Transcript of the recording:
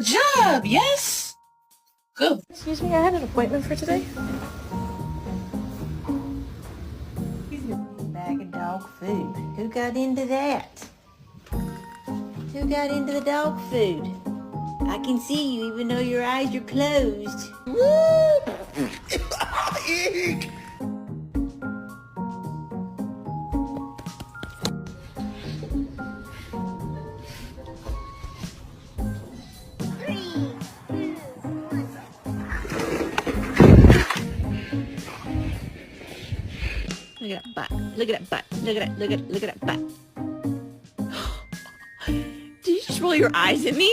Good job, yes. Good. Excuse me, I had an appointment for today. He's gonna be a bag of dog food. Who got into that? Who got into the dog food? I can see you even though your eyes are closed. Woo! Eek! Look at that butt. Look at that butt. Look at that butt. Did you just roll your eyes at me?